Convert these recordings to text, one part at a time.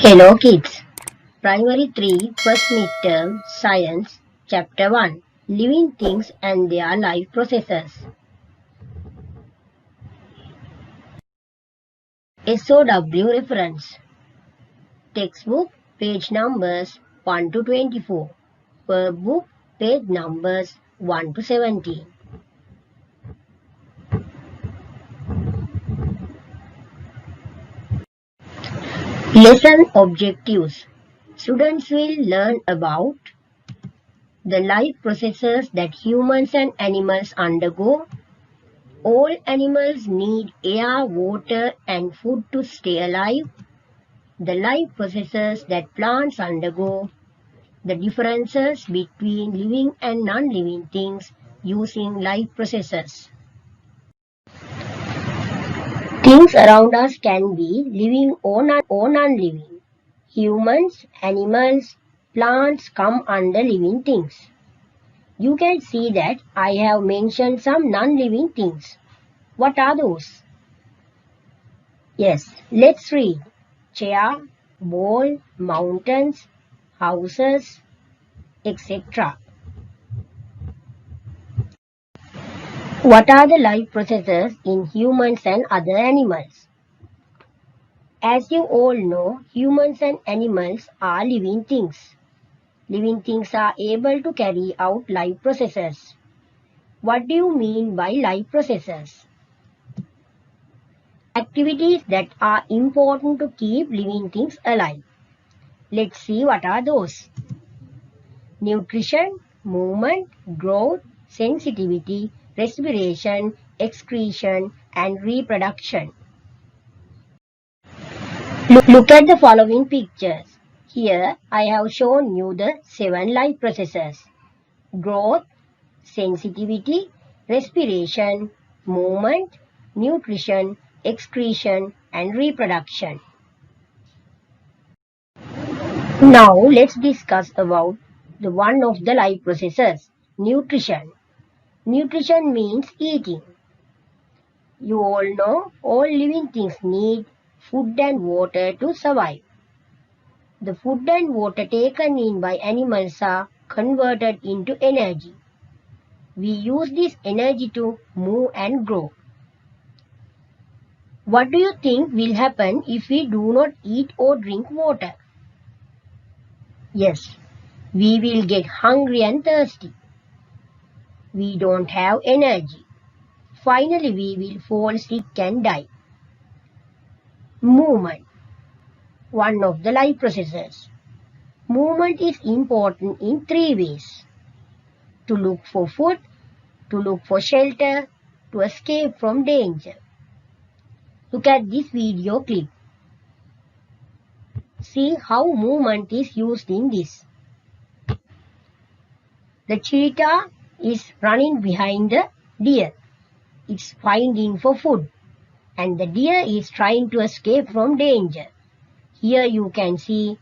Hello kids. Primary 3 first midterm Science Chapter 1 Living Things and Their Life Processes. SOW reference. Textbook page numbers 1 to 24. Workbook page numbers 1 to 17. Lesson objectives. Students will learn about the life processes that humans and animals undergo. All animals need air, water, and food to stay alive. The life processes that plants undergo. The differences between living and non-living things using life processes. Things around us can be living or non-living. Humans, animals, plants come under living things. You can see that I have mentioned some non-living things. What are those? Yes, let's read. Chair, ball, mountains, houses, etc. What are the life processes in humans and other animals? As you all know, humans and animals are living things. Living things are able to carry out life processes. What do you mean by life processes? Activities that are important to keep living things alive. Let's see what are those. Nutrition, movement, growth, sensitivity, respiration, excretion, and reproduction. Look at the following pictures. Here I have shown you the 7 life processes. Growth, sensitivity, respiration, movement, nutrition, excretion, and reproduction. Now let's discuss about the one of the life processes, nutrition. Nutrition means eating. You all know all living things need food and water to survive. The food and water taken in by animals are converted into energy. We use this energy to move and grow. What do you think will happen if we do not eat or drink water? Yes, we will get hungry and thirsty. We don't have energy. Finally, we will fall sick and die. Movement, one of the life processes. Movement is important in 3 ways. To look for food, to look for shelter, to escape from danger. Look at this video clip. See how movement is used in this. The cheetah is running behind the deer. It's finding for food. And the deer is trying to escape from danger. Here you can see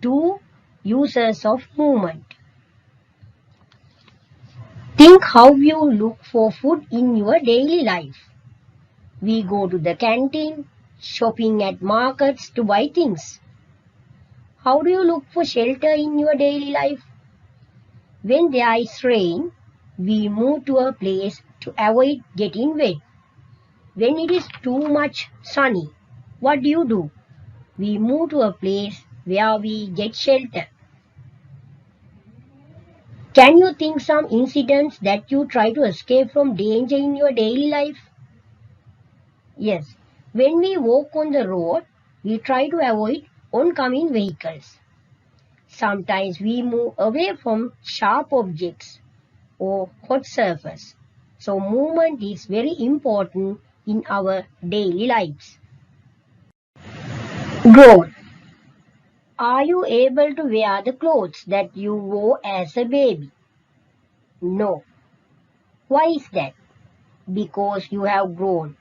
2 uses of movement. Think how you look for food in your daily life. We go to the canteen, shopping at markets to buy things. How do you look for shelter in your daily life? When there is rain, we move to a place to avoid getting wet. When it is too much sunny, what do? We move to a place where we get shelter. Can you think some incidents that you try to escape from danger in your daily life? Yes, when we walk on the road, we try to avoid oncoming vehicles. Sometimes we move away from sharp objects or hot surface. So movement is very important in our daily lives. Growth. Are you able to wear the clothes that you wore as a baby? No. Why is that? Because you have grown.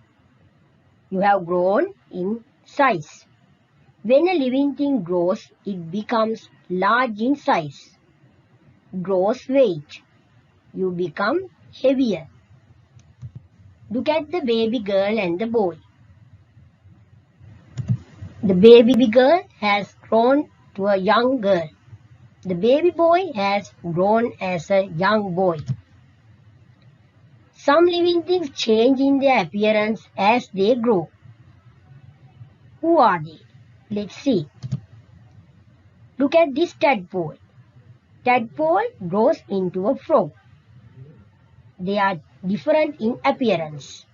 You have grown in size. When a living thing grows, it becomes large in size. Grows weight. You become heavier. Look at the baby girl and the boy. The baby girl has grown to a young girl. The baby boy has grown as a young boy. Some living things change in their appearance as they grow. Who are they? Let's see. Look at this tadpole. Tadpole grows into a frog. They are different in appearance.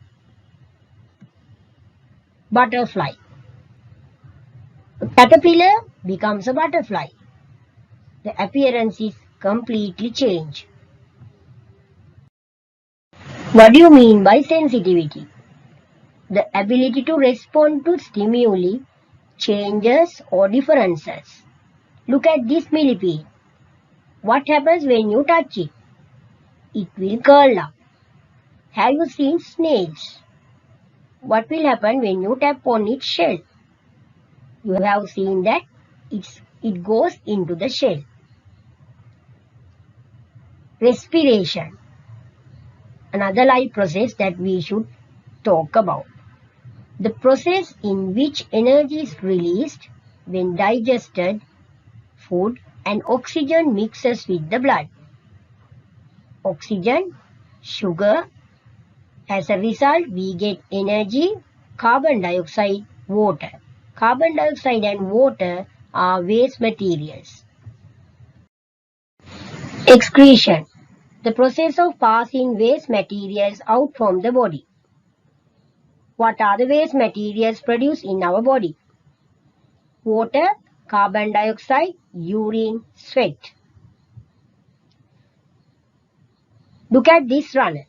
Butterfly. A caterpillar becomes a butterfly. The appearance is completely changed. What do you mean by sensitivity? The ability to respond to stimuli, changes or differences. Look at this millipede. What happens when you touch it? It will curl up. Have you seen snails? What will happen when you tap on its shell? You have seen that it goes into the shell. Respiration. Another life process that we should talk about. The process in which energy is released when digested food and oxygen mixes with the blood. Oxygen, sugar. As a result, we get energy, carbon dioxide, water. Carbon dioxide and water are waste materials. Excretion. The process of passing waste materials out from the body. What are the waste materials produced in our body? Water, carbon dioxide, urine, sweat. Look at this runner.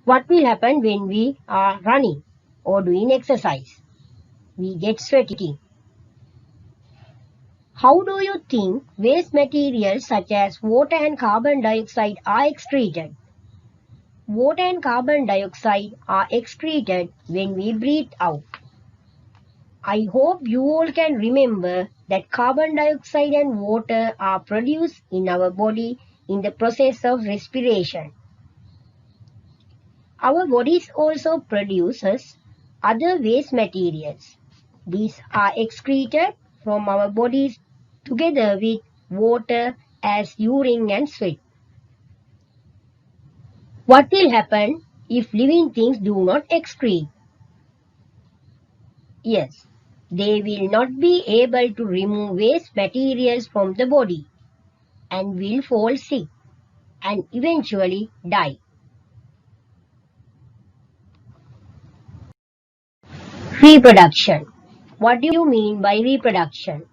What will happen when we are running or doing exercise? We get sweaty. How do you think waste materials such as water and carbon dioxide are excreted? Water and carbon dioxide are excreted when we breathe out. I hope you all can remember that carbon dioxide and water are produced in our body in the process of respiration. Our bodies also produces other waste materials. These are excreted from our bodies together with water as urine and sweat. What will happen if living things do not excrete? Yes, they will not be able to remove waste materials from the body and will fall sick and eventually die. Reproduction. What do you mean by reproduction?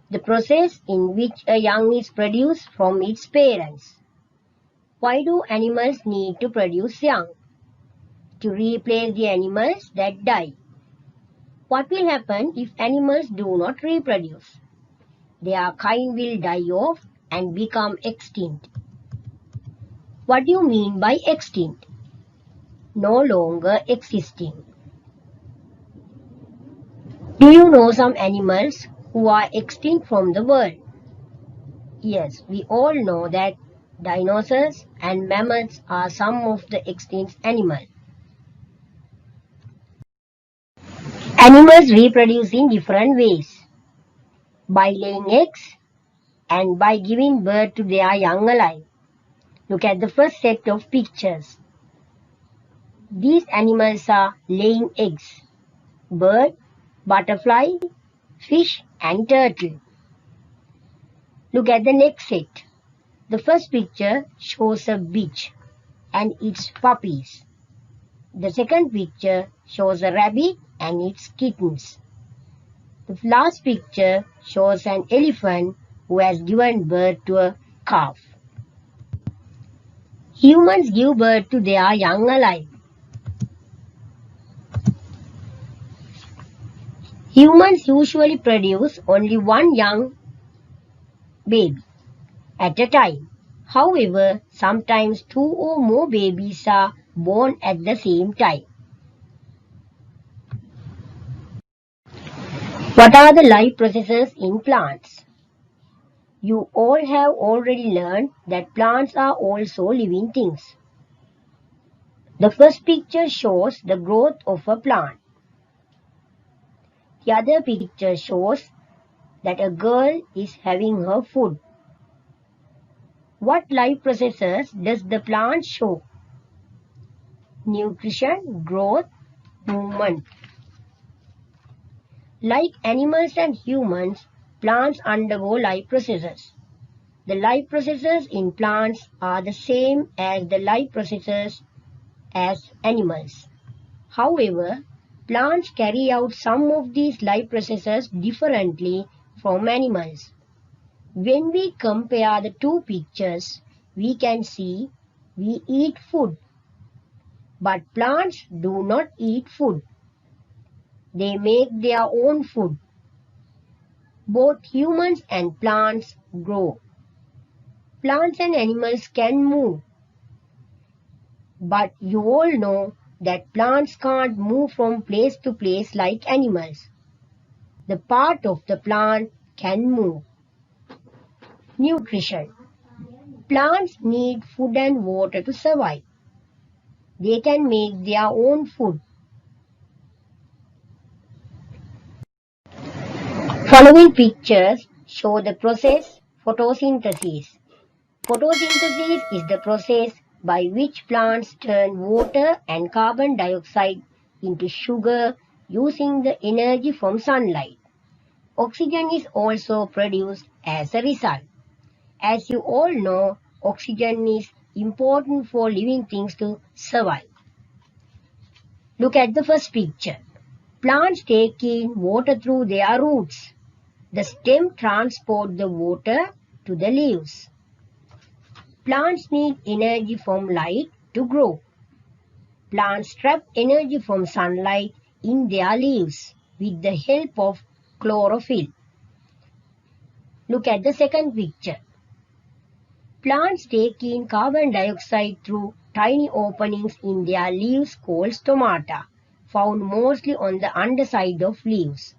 The process in which a young is produced from its parents. Why do animals need to produce young? To replace the animals that die. What will happen if animals do not reproduce? Their kind will die off and become extinct. What do you mean by extinct? No longer existing. Do you know some animals who are extinct from the world? Yes, we all know that dinosaurs and mammoths are some of the extinct animals. Animals reproduce in different ways. By laying eggs and by giving birth to their young alive. Look at the first set of pictures. These animals are laying eggs. Bird, butterfly, fish and turtle. Look at the next set. The first picture shows a bitch and its puppies. The second picture shows a rabbit and its kittens. The last picture shows an elephant who has given birth to a calf. Humans give birth to their young alive. Humans usually produce only one young baby at a time. However, sometimes two or more babies are born at the same time. What are the life processes in plants? You all have already learned that plants are also living things. The first picture shows the growth of a plant. The other picture shows that a girl is having her food. What life processes does the plant show? Nutrition, growth, movement. Like animals and humans, plants undergo life processes. The life processes in plants are the same as the life processes as animals. However, plants carry out some of these life processes differently from animals. When we compare the two pictures, we can see we eat food, but plants do not eat food. They make their own food. Both humans and plants grow. Plants and animals can move, but you all know that plants can't move from place to place like animals. The part of the plant can move. Nutrition. Plants need food and water to survive. They can make their own food. Following pictures show the process photosynthesis. Photosynthesis is the process by which plants turn water and carbon dioxide into sugar using the energy from sunlight. Oxygen is also produced as a result. As you all know, oxygen is important for living things to survive. Look at the first picture. Plants take in water through their roots. The stem transports the water to the leaves. Plants need energy from light to grow. Plants trap energy from sunlight in their leaves with the help of chlorophyll. Look at the second picture. Plants take in carbon dioxide through tiny openings in their leaves called stomata, found mostly on the underside of leaves.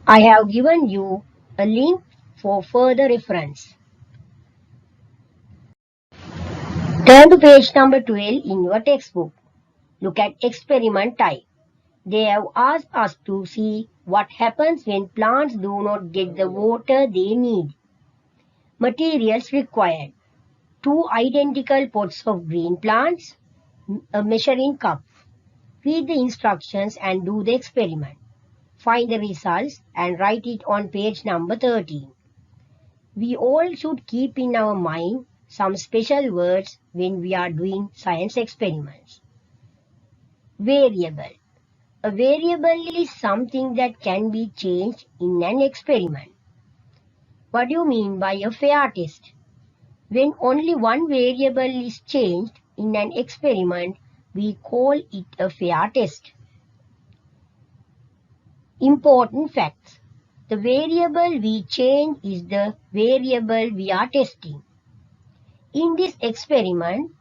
I have given you a link for further reference. Turn to page number 12 in your textbook. Look at experiment type. They have asked us to see what happens when plants do not get the water they need. Materials required. 2 identical pots of green plants, a measuring cup. Read the instructions and do the experiment. Find the results and write it on page number 13. We all should keep in our mind some special words when we are doing science experiments. Variable. A variable is something that can be changed in an experiment. What do you mean by a fair test? When only one variable is changed in an experiment, we call it a fair test. Important facts. The variable we change is the variable we are testing. In this experiment,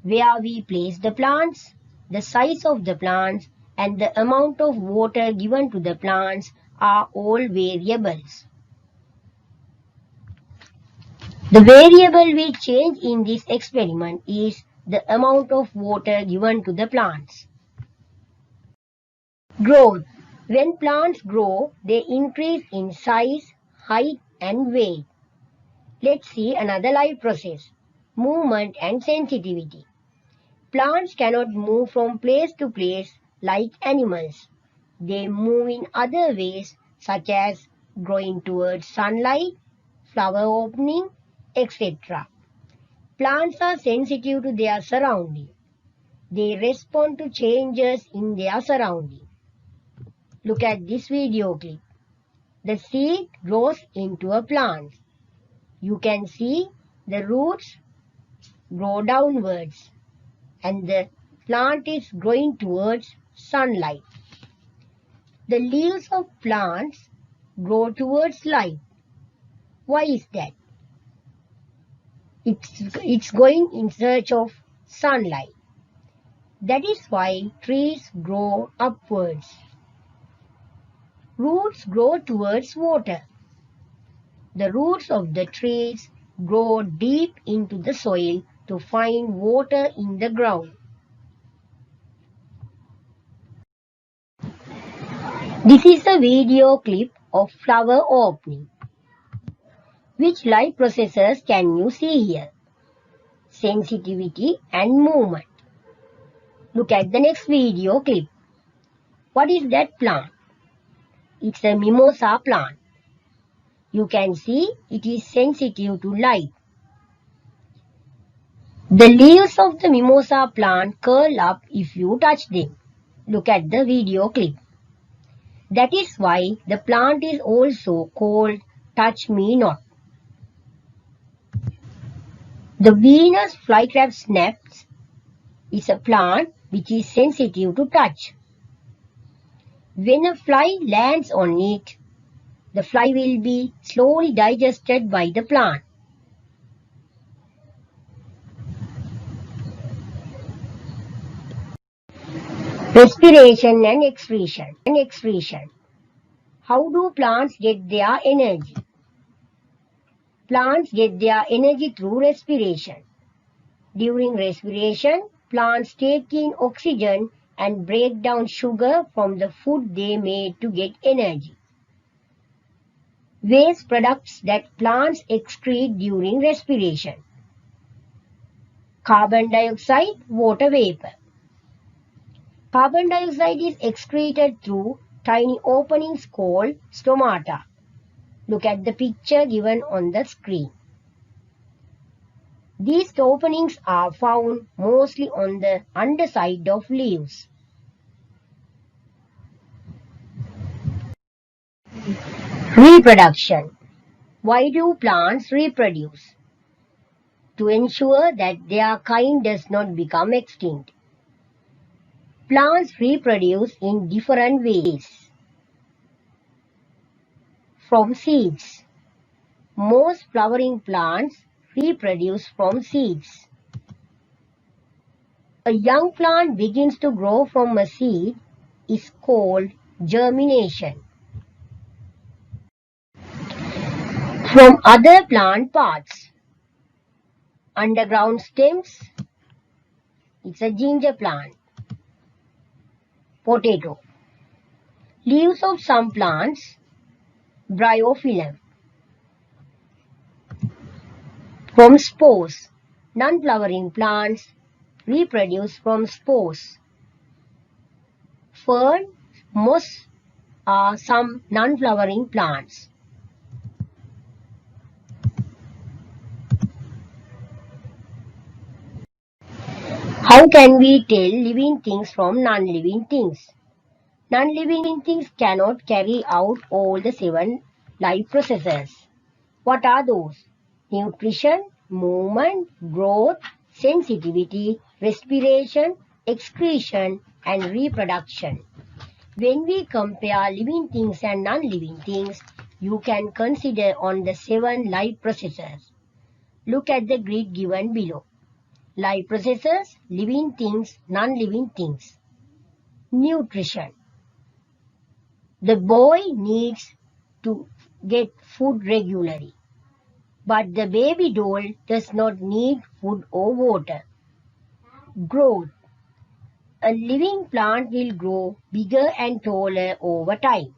where we place the plants, the size of the plants, and the amount of water given to the plants are all variables. The variable we change in this experiment is the amount of water given to the plants. Growth. When plants grow, they increase in size, height, and weight. Let's see another life process. Movement and sensitivity. Plants cannot move from place to place like animals. They move in other ways such as growing towards sunlight, flower opening, etc. Plants are sensitive to their surrounding. They respond to changes in their surrounding. Look at this video clip. The seed grows into a plant. You can see the roots grow downwards and the plant is growing towards sunlight. The leaves of plants grow towards light. Why is that? It's going in search of sunlight. That is why trees grow upwards. Roots grow towards water. The roots of the trees grow deep into the soil to find water in the ground. This is a video clip of flower opening. Which live processes can you see here? Sensitivity and movement. Look at the next video clip. What is that plant? It's a mimosa plant. You can see it is sensitive to light. The leaves of the mimosa plant curl up if you touch them. Look at the video clip. That is why the plant is also called touch me not. The Venus flytrap snaps is a plant which is sensitive to touch. When a fly lands on it, the fly will be slowly digested by the plant. Respiration and excretion. How do plants get their energy? Plants get their energy through respiration. During respiration, plants take in oxygen and break down sugar from the food they made to get energy. Waste products that plants excrete during respiration. Carbon dioxide, water vapor. Carbon dioxide is excreted through tiny openings called stomata. Look at the picture given on the screen. These openings are found mostly on the underside of leaves. Reproduction. Why do plants reproduce? To ensure that their kind does not become extinct. Plants reproduce in different ways. From seeds. Most flowering plants reproduce from seeds. A young plant begins to grow from a seed is called germination. From other plant parts. Underground stems. It's a ginger plant. Potato. Leaves of some plants. Bryophyllum. From spores. Non-flowering plants reproduce from spores. Fern, moss are some non-flowering plants. How can we tell living things from non-living things? Non-living things cannot carry out all the 7 life processes. What are those? Nutrition, movement, growth, sensitivity, respiration, excretion, and reproduction. When we compare living things and non-living things, you can consider on the 7 life processes. Look at the grid given below. Life processes, living things, non-living things. Nutrition. The boy needs to get food regularly, but the baby doll does not need food or water. Growth. A living plant will grow bigger and taller over time,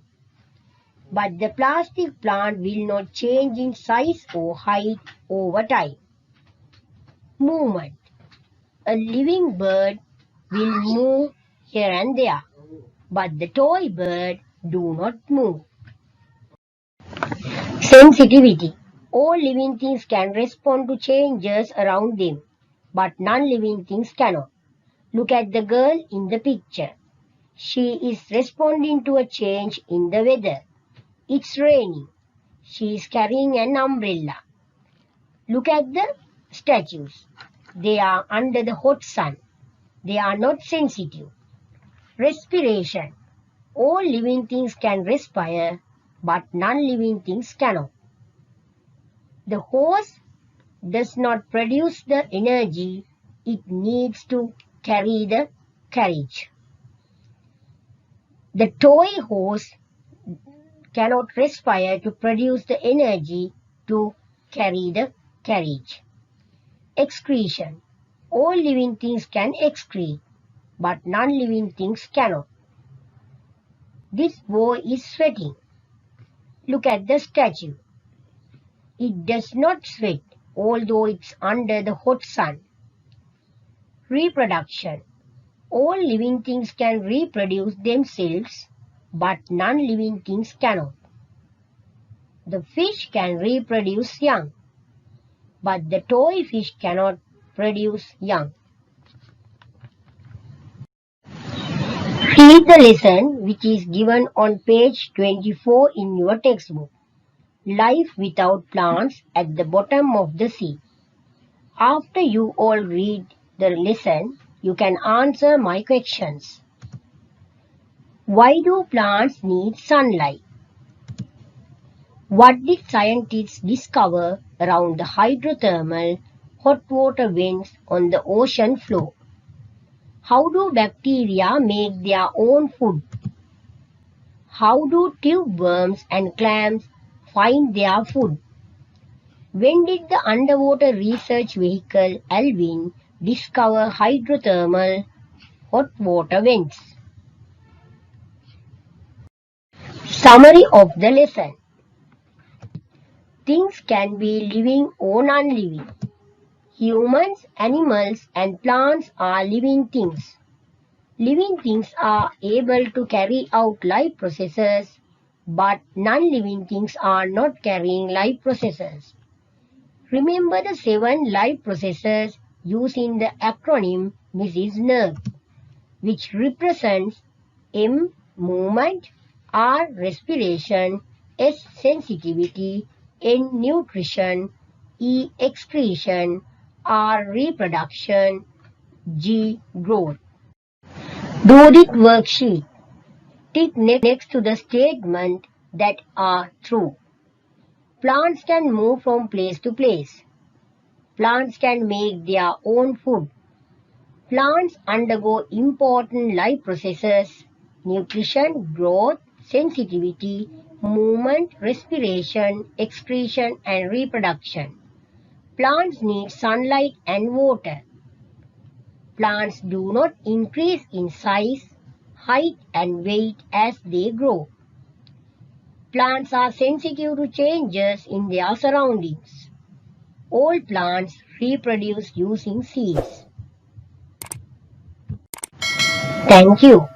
but the plastic plant will not change in size or height over time. Movement. A living bird will move here and there, but the toy bird do not move. Sensitivity. All living things can respond to changes around them, but non-living things cannot. Look at the girl in the picture. She is responding to a change in the weather. It's raining. She is carrying an umbrella. Look at the statues. They are under the hot sun. They are not sensitive. Respiration. All living things can respire, but non-living things cannot. The horse does not produce the energy it needs to carry the carriage. The toy horse cannot respire to produce the energy to carry the carriage. Excretion. All living things can excrete, but non-living things cannot. This boy is sweating. Look at the statue. It does not sweat, although it's under the hot sun. Reproduction. All living things can reproduce themselves, but non-living things cannot. The fish can reproduce young, but the toy fish cannot produce young. Read the lesson which is given on page 24 in your textbook. Life without plants at the bottom of the sea. After you all read the lesson, you can answer my questions. Why do plants need sunlight? What did scientists discover around the hydrothermal hot water vents on the ocean floor? How do bacteria make their own food? How do tube worms and clams find their food? When did the underwater research vehicle Alvin discover hydrothermal hot water vents? Summary of the lesson. Things can be living or non-living. Humans, animals, and plants are living things. Living things are able to carry out life processes, but non-living things are not carrying life processes. Remember the 7 life processes used in the acronym Mrs. NERV, which represents M. Movement, R. Respiration, S. Sensitivity, N. Nutrition, E. Excretion, R. Reproduction, G. Growth. Do this worksheet. Tick next to the statement that are true. Plants can move from place to place. Plants can make their own food. Plants undergo important life processes: nutrition, growth, sensitivity, movement, respiration, excretion, and reproduction. Plants need sunlight and water. Plants do not increase in size, height, and weight as they grow. Plants are sensitive to changes in their surroundings. All plants reproduce using seeds. Thank you.